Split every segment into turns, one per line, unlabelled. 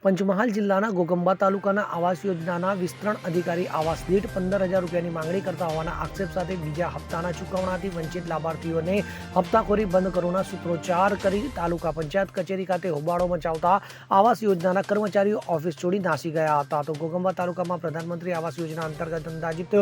પંચમહાલ જિલ્લાના ઘોઘંબા તાલુકાના આવાસ યોજનાના વિસ્તરણ અધિકારી આવાસ દીઠ 15,000 રૂપિયાની માંગણી કરતા હોવાના આક્ષેપ સાથે બીજા હપ્તાના ચૂકવણાથી વંચિત લાભાર્થીઓને હપ્તાખોરી બંધ કરવાના સૂત્રોચ્ચાર કરી તાલુકા પંચાયત કચેરી ખાતે હોબાળો મચાવતા આવાસ યોજનાના કર્મચારીઓ ઓફિસ છોડી નાસી ગયા હતા. તો ઘોઘંબા તાલુકામાં પ્રધાનમંત્રી આવાસ યોજના અંતર્ગત અંદાજિત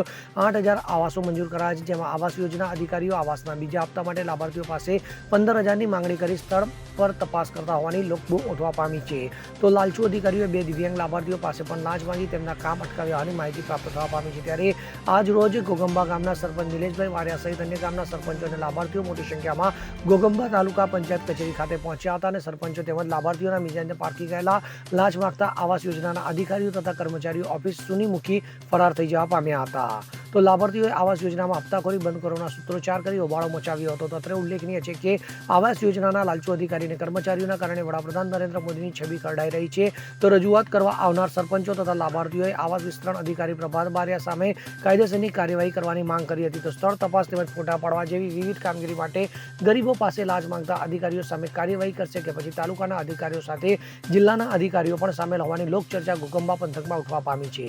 8,000 આવાસો મંજૂર કરાયા છે, જેમાં આવાસ યોજના અધિકારીઓ આવાસના બીજા હપ્તા માટે લાભાર્થીઓ પાસે 15,000ની માંગણી કરી સ્થળ પર તપાસ કરતા હોવાની લોકબૂ ઉઠવા પામી છે. તો લાલચુ અધિકારીઓએ 2 દિવ્યાંગ લાભાર્થીઓ પાસે પણ લાંચ માંગી તેમના કામ અટકાવ્યા હોવાની માહિતી પ્રાપ્ત થવા પામી છે. ત્યારે આજ રોજ ઘોઘંબા ગામના સરપંચ નિલેશભાઈ વારિયા સહિત અન્ય ગામના સરપંચો અને લાભાર્થીઓ મોટી સંખ્યામાં ઘોઘંબા તાલુકા પંચાયત કચેરી ખાતે પહોંચ્યા હતા અને સરપંચો તેમજ લાભાર્થીઓના મિજાજને પારખી ગયેલા લાંચ માંગતા આવાસ યોજનાના અધિકારીઓ તથા કર્મચારીઓ ઓફિસ સૂની મૂકી ફરાર થઈ જવા પામ્યા હતા. તો લાભાર્થીઓએ આવાસ યોજનામાં હપ્તાખોરી બંધ કરવાના સૂત્રોચ્ચાર કરી હોબાળો મચાવ્યો હતો. તો અત્રે ઉલ્લેખનીય છે કે આવાસ યોજનાના લાલચુ અધિકારી અને કર્મચારીઓના કારણે વડાપ્રધાન નરેન્દ્ર મોદીની છબી ખરડાઈ રહી છે. તો રજૂઆત કરવા આવનાર સરપંચો તથા લાભાર્થીઓએ આવાસ વિસ્તરણ અધિકારી પ્રભાત બારિયા સામે કાયદેસરની કાર્યવાહી કરવાની માંગ કરી હતી. તો સ્થળ તપાસ તેમજ ફોટા પાડવા જેવી વિવિધ કામગીરી માટે ગરીબો પાસે લાંચ માંગતા અધિકારીઓ સામે કાર્યવાહી કરશે કે પછી તાલુકાના અધિકારીઓ સાથે જિલ્લાના અધિકારીઓ પણ સામેલ હોવાની લોકચર્ચા ઘોઘંબા પંથકમાં ઉઠવા પામી છે.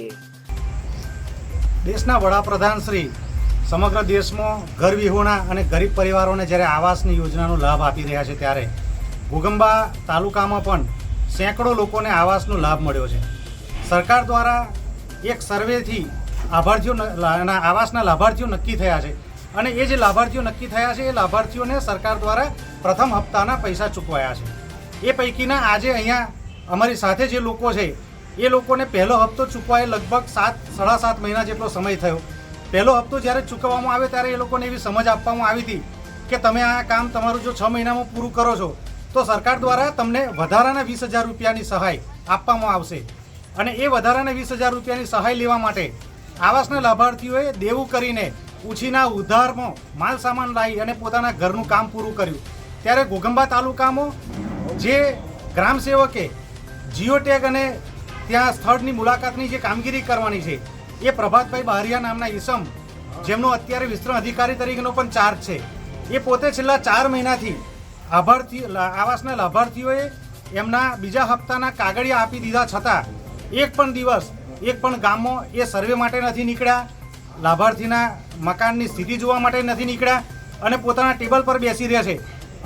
દેશના વડાપ્રધાન શ્રી સમગ્ર દેશમાં ઘર વિહોણા અને ગરીબ પરિવારોને જ્યારે આવાસની યોજનાનો લાભ આપી રહ્યા છે, ત્યારે ઘોઘંબા તાલુકામાં પણ સેંકડો લોકોને આવાસનો લાભ મળ્યો છે. સરકાર દ્વારા એક સર્વેથી આવાસના લાભાર્થીઓ નક્કી થયા છે અને એ જે લાભાર્થીઓ નક્કી થયા છે એ લાભાર્થીઓને સરકાર દ્વારા પ્રથમ હપ્તાના પૈસા ચૂકવાયા છે. એ પૈકીના આજે અહીંયા અમારી સાથે જે લોકો છે એ લોકોને પહેલો હપ્તો ચૂકવાય લગભગ 7.5 મહિના જેટલો સમય થયો. પહેલો હપ્તો જ્યારે ચૂકવવામાં આવે ત્યારે એ લોકોને એવી સમજ આપવામાં આવી હતી કે તમે આ કામ તમારું જો 6 મહિનામાં પૂરું કરો છો તો સરકાર દ્વારા તમને વધારાના 20,000 રૂપિયાની સહાય આપવામાં આવશે. અને એ વધારાના 20,000 રૂપિયાની સહાય લેવા માટે આવાસના લાભાર્થીઓએ દેવું કરીને ઉછીના ઉધારમાં માલ સામાન લાવી અને પોતાના ઘરનું કામ પૂરું કર્યું. ત્યારે ઘોઘંબા તાલુકામાં જે ગ્રામ સેવકે જીઓ ટેગ અને ત્યાં સ્થળની મુલાકાતની જે કામગીરી કરવાની છે એ પ્રભાતભાઈ બારિયા નામના ઈસમ, જેમનો અત્યારે વિસ્તરણ અધિકારી તરીકેનો પણ ચાર્જ છે, એ પોતે છેલ્લા 4 મહિનાથી આવાસના લાભાર્થીઓએ એમના બીજા હપ્તાના કાગળિયા આપી દીધા છતાં એક પણ દિવસ એક પણ ગામમાં એ સર્વે માટે નથી નીકળ્યા, લાભાર્થીના મકાનની સ્થિતિ જોવા માટે નથી નીકળ્યા અને પોતાના ટેબલ પર બેસી રહ્યા છે.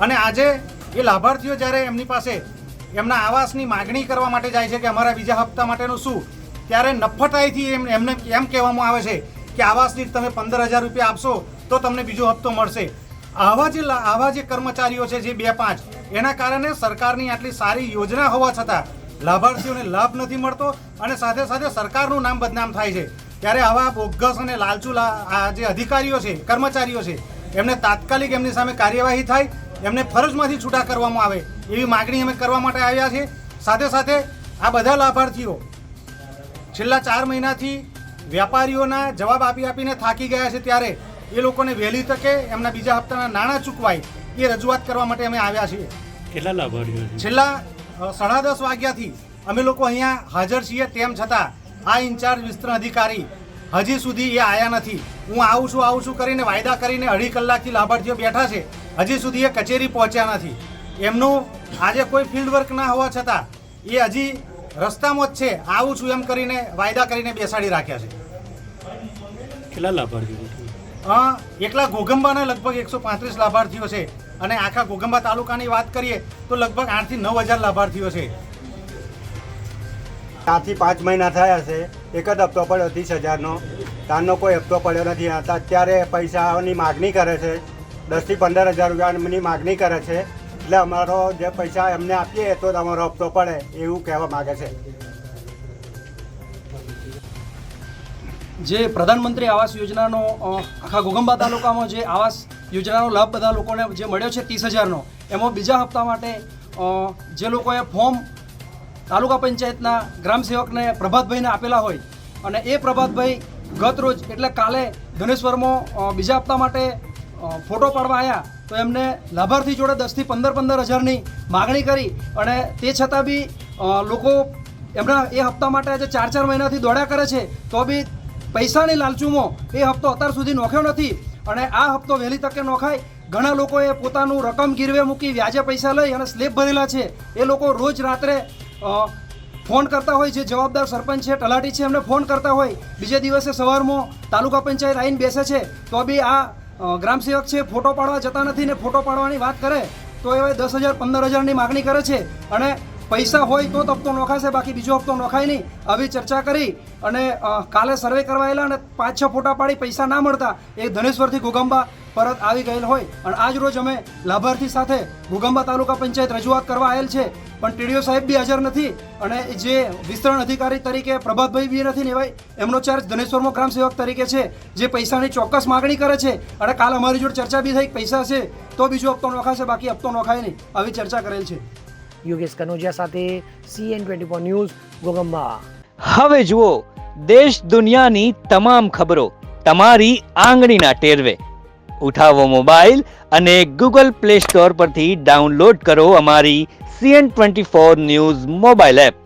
અને આજે એ લાભાર્થીઓ જ્યારે એમની પાસે એમના આવાસની માગણી કરવા માટે જાય છે કે અમારા બીજા હપ્તા માટેનું શું, ત્યારે નફ્ફટાઈથી એમને એમ કહેવામાં આવે છે કે આવાસની તમે 15,000 રૂપિયા આપશો તો તમને બીજો હપ્તો મળશે. આવા જે કર્મચારીઓ છે જે 2-5 એના કારણે સરકારની આટલી સારી યોજના હોવા છતાં લાભાર્થીઓને લાભ નથી મળતો અને સાથે સાથે સરકારનું નામ બદનામ થાય છે. ત્યારે આવા બોગસ અને લાલચુ જે અધિકારીઓ છે, કર્મચારીઓ છે, એમને તાત્કાલિક એમની સામે કાર્યવાહી થાય, એમને ફરજમાંથી છૂટા કરવામાં આવે એવી માગણી અમે કરવા માટે આવ્યા છે. સાથે સાથે આ બધા લાભાર્થીઓ છેલ્લા 4 મહિનાથી વેપારીઓના જવાબ આપીને થાકી ગયા છે, ત્યારે એ લોકોને વહેલી તકે એમના બીજા હપ્તાના નાણાં ચૂકવાય એ રજૂઆત કરવા માટે અમે આવ્યા છીએ.
કેટલા લાભાર્થીઓ?
છેલ્લા 10:30 વાગ્યાથી અમે લોકો અહીંયા હાજર છીએ, તેમ છતાં આ ઇન્ચાર્જ વિસ્તરણ અધિકારી હજી સુધી એ આવ્યા નથી. હું આવું છું કરીને વાયદા કરીને 2.5 કલાકથી લાભાર્થીઓ બેઠા છે, હજી સુધી એ કચેરી પહોંચ્યા નથી. એમનું આજે કોઈ ફિલ્ડ વર્ક ના હોવા છતાં એ હજી રસ્તામાં જ છે, આવું છું એમ કરીને વાયદા કરીને બેસાડી રાખ્યા છે.
કેટલા લાભાર્થીઓ?
એકલા ઘોઘંબાના લગભગ 135 લાભાર્થીઓ છે અને આખા ઘોઘંબા તાલુકાની વાત કરીએ તો લગભગ 8,000 થી 9,000 લાભાર્થીઓ છે.
4 થી 5 મહિના થયા છે, એક જ હપ્તો પડ્યો 30,000નો, તારનો કોઈ હપ્તો પડ્યો નથી. અત્યારે પૈસાની માગણી કરે છે, 10,000 થી 15,000 રૂપિયાની માગણી કરે છે. એટલે અમારો જે પૈસા એમને આપીએ તો તમારો હપ્તો પડે એવું કહેવા માગે છે.
જે પ્રધાનમંત્રી આવાસ યોજનાનો આખા ઘોઘંબા તાલુકામાં જે આવાસ યોજનાનો લાભ બધા લોકોને જે મળ્યો છે 30,000નો, એમાં બીજા હપ્તા માટે જે લોકોએ ફોર્મ તાલુકા પંચાયતના ગ્રામ સેવકને પ્રભાતભાઈને આપેલા હોય અને એ પ્રભાતભાઈ ગત રોજ એટલે કાલે ધનેશ્વરમાં બીજા હપ્તા માટે ફોટો પાડવા આવ્યા તો એમને લાભાર્થી જોડે 10,000 થી 15,000ની માગણી કરી અને તે છતાં બી લોકો એમના એ હપ્તા માટે આજે 4 મહિનાથી દોડ્યા કરે છે, તો બી પૈસાની લાલચુમાં એ હપ્તો અત્યાર સુધી નોખ્યો નથી. અને આ હપ્તો વહેલી તકે નોખાય. ઘણા લોકોએ પોતાનું રકમ ગીરવે મૂકી વ્યાજે પૈસા લઈ અને સ્લેબ ભરેલા છે. એ લોકો રોજ રાત્રે ફોન કરતા હોય, જે જવાબદાર સરપંચ છે, તલાટી છે, એમને ફોન કરતા હોય, બીજે દિવસે સવારમાં તાલુકા પંચાયત આવીને બેસે છે તો બી આ ગ્રામસેવક છે ફોટો પાડવા જતા નથી ને ફોટો પાડવાની વાત કરે તો એ 10,000 15,000ની માગણી કરે છે અને પૈસા હોય તો જ હપ્તો નોખાશે, બાકી બીજો હપ્તો નોખાય નહીં. આવી ચર્ચા કરી અને કાલે સર્વે કરવા આવેલા અને 5-6 ફોટા પાડી પૈસા ના મળતા એ ધનેશ્વરથી ઘોગંબા પરત આવી ગયેલ હોય. અને આજ રોજ અમે લાભાર્થી સાથે ઘોગંબા તાલુકા પંચાયત રજૂઆત કરવા આવેલ છે, પણ ટીડીઓ સાહેબ બી હાજર નથી અને જે વિસ્તરણ અધિકારી તરીકે પ્રભાતભાઈ બી નથી ને ભાઈ એમનો ચાર્જ ધનેશ્વરમાં ગ્રામ સેવક તરીકે છે, જે પૈસાની ચોક્કસ માગણી કરે છે. અને કાલ અમારી જોડે ચર્ચા બી થઈ પૈસા છે તો બીજો હપ્તો નોખાશે, બાકી હપ્તો નોખાય નહીં, આવી ચર્ચા કરેલ છે.
યોગેશ કનોજિયા સાથે CN24 ન્યૂઝ, ઘોગંબા.
હવે જુઓ દેશ દુનિયાની તમામ ખબરો તમારી આંગળીના ટેરવે. ઉઠાવો મોબાઈલ અને Google Play Store પરથી ડાઉનલોડ કરો અમારી CN24 ન્યૂઝ મોબાઈલ એપ.